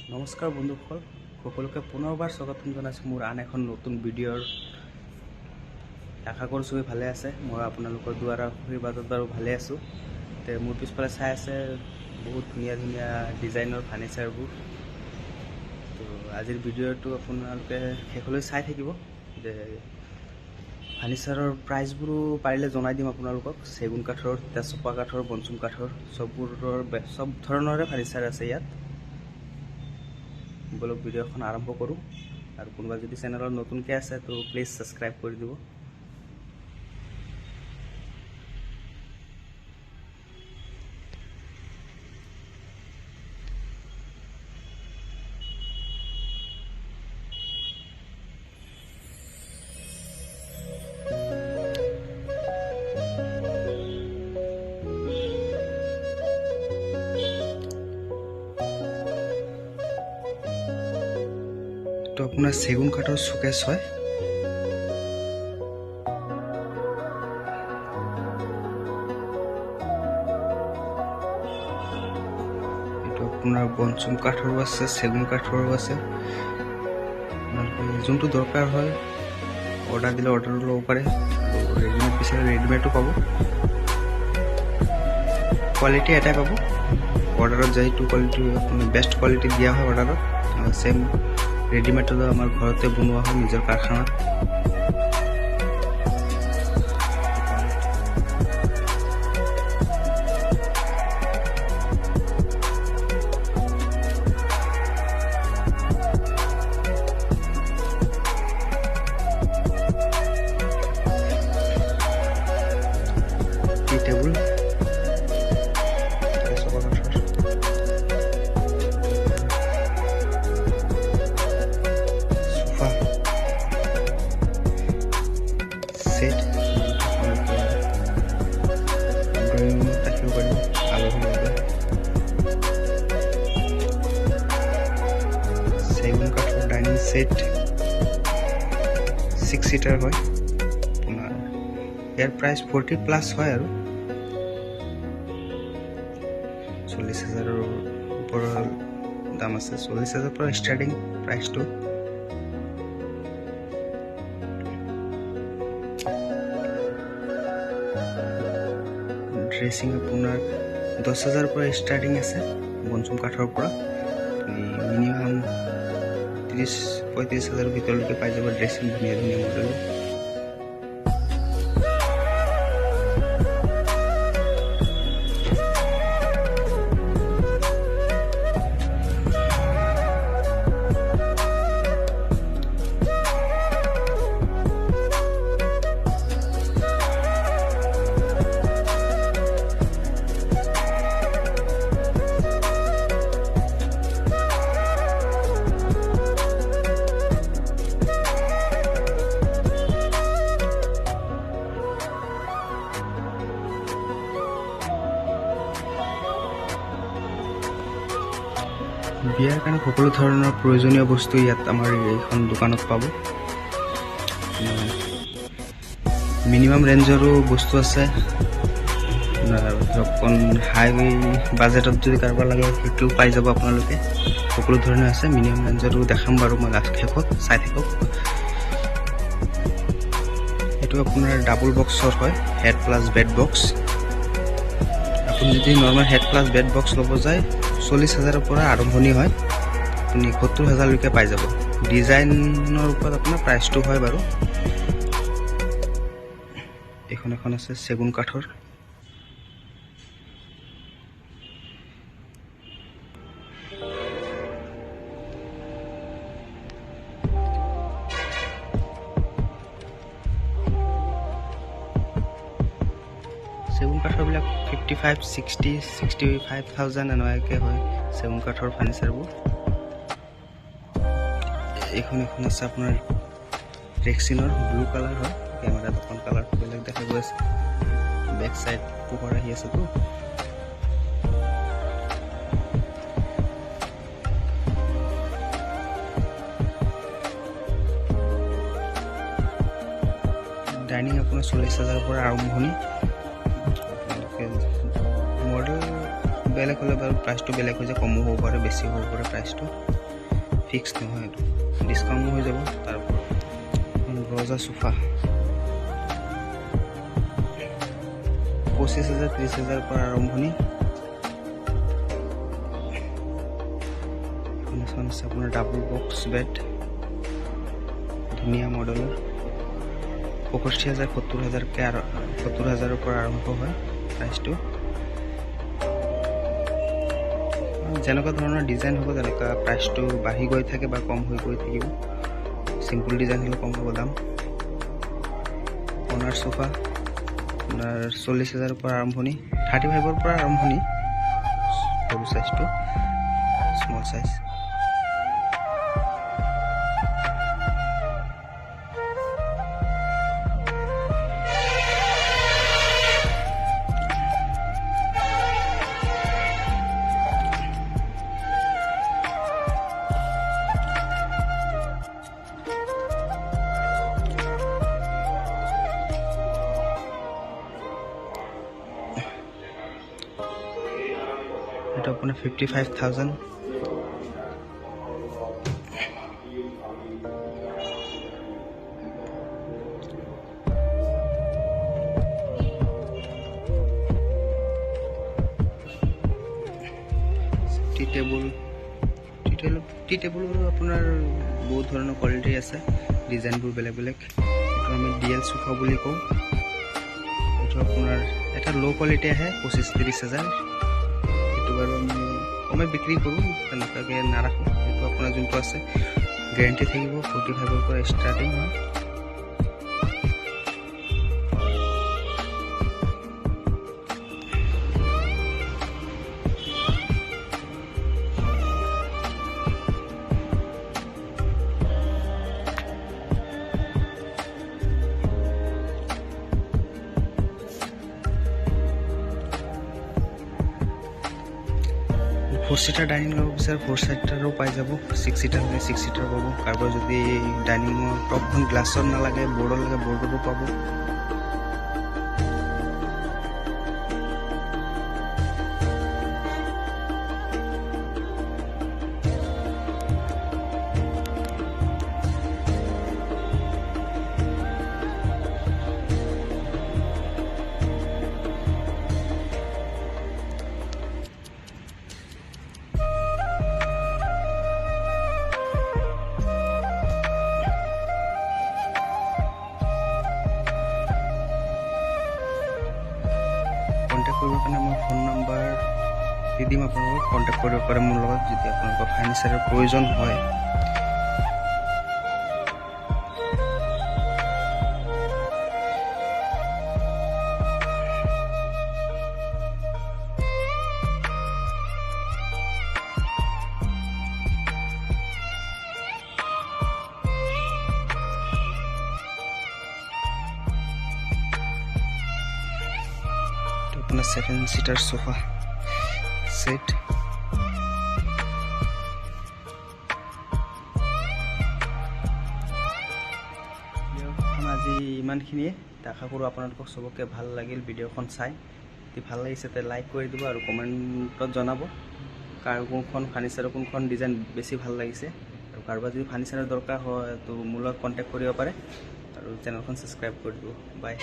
নমস্কাৰ বন্ধুসকল, সকলোকে পুনৰবাৰ স্বাগতম জনাইছোঁ মোৰ আন এখন নতুন ভিডিঅ'ৰ। আশা কৰিছোঁ ভালে আছে। মই আপোনালোকৰ দ্বাৰা আশীৰ্বাদত বাৰু ভালে আছোঁ। তে মোৰ পিছফালে চাই আছে বহুত ধুনীয়া ধুনীয়া ডিজাইনৰ ফাৰ্নিচাৰবোৰ। তো আজিৰ ভিডিঅ'টো আপোনালোকে শেষলৈ চাই থাকিব। যে ফাৰ্নিচাৰৰ প্ৰাইচবোৰো পাৰিলে জনাই দিম আপোনালোকক। চেগুন কাঠৰ, তেজপা কাঠৰ, বনচুম কাঠৰ চব ধৰণৰে ফাৰ্নিচাৰ আছে ইয়াত। বলক ভিডিঅ'খন আৰম্ভ কৰোঁ। আৰু কোনোবা যদি চেনেলত নতুনকৈ আছে তো প্লিজ ছাবস্ক্ৰাইব কৰি দিব। তো আপোনাৰ চেগুন কাঠৰ শোকেছ হয়। এইটো আপোনাৰ বনচুম কাঠৰো আছে, চেগুন কাঠৰো আছে। আপোনালোকে যোনটো দৰকাৰ হয় অৰ্ডাৰ দিলে অৰ্ডাৰো ল'ব পাৰে। আৰু ৰেডিমেড বিচাৰে ৰেডিমেডো পাব। কোৱালিটি এটাই পাব। অৰ্ডাৰত যিটো কোৱালিটি আপুনি বেষ্ট কোৱালিটি দিয়া হয় অৰ্ডাৰত, ছেম ৰেডিমেডটো আমাৰ ঘৰতে বনোৱা হয় নিজৰ কাৰখানাত। টি টেবুল, সেট ড্ৰয়িং ৰুমত ৰাখিব পাৰিব আলহী আহিলে। চেগুন কাঠৰ ডাইনিং ছেট 6 সিটাৰ হয়। আপোনাৰ ইয়াৰ প্ৰাইচ 40+ হয় আৰু 40,000ৰ ওপৰৰ দাম আছে। 40,000ৰ পৰা ষ্টাৰ্টিং প্ৰাইচটো। ড্ৰেছিং আপোনাৰ 10,000ৰ পৰা ষ্টাৰ্টিং আছে বনচুম কাঠৰ পৰা। মিনিমাম 30-35,000ৰ ভিতৰলৈকে পাই যাব ড্ৰেছিং ধুনীয়া ধুনীয়া মডেল। বিয়াৰ কাৰণে সকলো ধৰণৰ প্ৰয়োজনীয় বস্তু ইয়াত আমাৰ এইখন দোকানত পাব। মিনিমাম ৰেঞ্জৰো বস্তু আছে। অকণ হাই বাজেটত যদি কাৰোবাৰ লাগে সেইটোও পাই যাব আপোনালোকে। সকলো ধৰণে আছে। মিনিমাম ৰেঞ্জৰো দেখাম বাৰু মই শেষত, চাই থাকক। এইটো আপোনাৰ ডাবল বক্সৰ হয়, হেড প্লাছ বেড বক্স। আপুনি যদি normal head plus bed box ল'ব যায় 40,000ৰ পৰা আৰম্ভণি হয়। আপুনি 70,000লৈকে পাই যাব। ডিজাইনৰ ওপৰত আপোনাৰ প্ৰাইচটো হয় বাৰু। এখন আছে চেগুন কাঠৰ। চেগুন কাঠৰবিলাক 55, 60, 65,000 এনেকুৱাকৈ হয় চেগুন কাঠৰ ফাৰ্নিচাৰবোৰ। এইখন আছে আপোনাৰ ৰেক্সিনৰ ব্লু কালাৰ হয়। কেমেৰাত অকণ কালাৰটো বেলেগ দেখা গৈ আছে। বেক চাইড পোহৰ আহি আছেতো। ডাইনিং আপোনাৰ 40,000ৰ পৰা আৰম্ভণি। বেলেগ হ'লে বাৰু প্ৰাইচটো বেলেগ হৈ যায়, কমো হ'ব পাৰে বেছি হ'ব পাৰে, প্ৰাইচটো ফিক্স নহয়, এইটো ডিছকাউণ্টো হৈ যাব। তাৰ ওপৰত ৰজা চোফা 25,000 30,000 পৰা আৰম্ভণি। আপোনাৰ ডাবল বক্স বেড ধুনীয়া মডেলৰ 65,000 70,000 পৰা আৰম্ভ হয় প্ৰাইচটো। যেনেকুৱা ধৰণৰ ডিজাইন হ'ব তেনেকুৱা প্ৰাইচটো বাঢ়ি গৈ থাকে বা কম হৈ গৈ থাকিব। চিম্পুল ডিজাইন হ'লে কম হ'ব দাম। কৰ্নাৰ চোফা আপোনাৰ 40,000 পৰা আৰম্ভণি, 35 পৰা আৰম্ভণি, সৰু চাইজটো, স্মল চাইজ। এটা আপোনাৰ 55,000। টি টেবুলৰ আপোনাৰ বহুত ধৰণৰ কোৱালিটি আছে, ডিজাইনবোৰ বেলেগ বেলেগ। এইটো আমি DL চোফা বুলি কওঁ। এইটো আপোনাৰ এটা ল' কোৱালিটি আহে 25-30,000। এইটো বাৰু আমি কমে বিক্ৰী কৰোঁ, তেনেকুৱাকৈ নাৰাখোঁ। এইটো আপোনাৰ যোনটো আছে গেৰেণ্টি থাকিব, 45 পৰা ষ্টাৰ্টিং হয়। ফ'ৰ ছিটাৰ ডাইনিং ল'ব বিচাৰে 4 ছিটাৰো পাই যাব, 6 ছিটাৰ হ'লে 6 ছিটাৰ পাব। কাৰোবাৰ যদি ডাইনিঙৰ টপখন গ্লাছৰ নালাগে, বৰ্ডৰ লাগে, বৰ্ডৰো পাব। কণ্টেক্ট কৰিবৰ কাৰণে মই ফোন নম্বৰ দি দিম, আপোনালোকক কণ্টেক্ট কৰিব পাৰে মোৰ লগত যদি আপোনালোকৰ ফাৰ্নিচাৰৰ প্ৰয়োজন হয়। अपना 7 सीटर सोफा सेट। আজি ইমানখিনিয়ে, আশা কৰোঁ আপোনালোকক চবকে ভাল লাগিল ভিডিঅ'খন চাই। যদি ভাল লাগিছে তে লাইক কৰি দিব আৰু কমেণ্টত জনাব কাৰ কোনখন ফাৰ্নিচাৰৰ কোনখন ডিজাইন বেছি ভাল লাগিছে। আৰু কাৰোবাৰ যদি ফাৰ্নিচাৰৰ দৰকাৰ হয় তো মোৰ লগত কণ্টেক্ট কৰিব পাৰে আৰু চেনেলখন ছাবস্ক্ৰাইব কৰি দিব। বাই।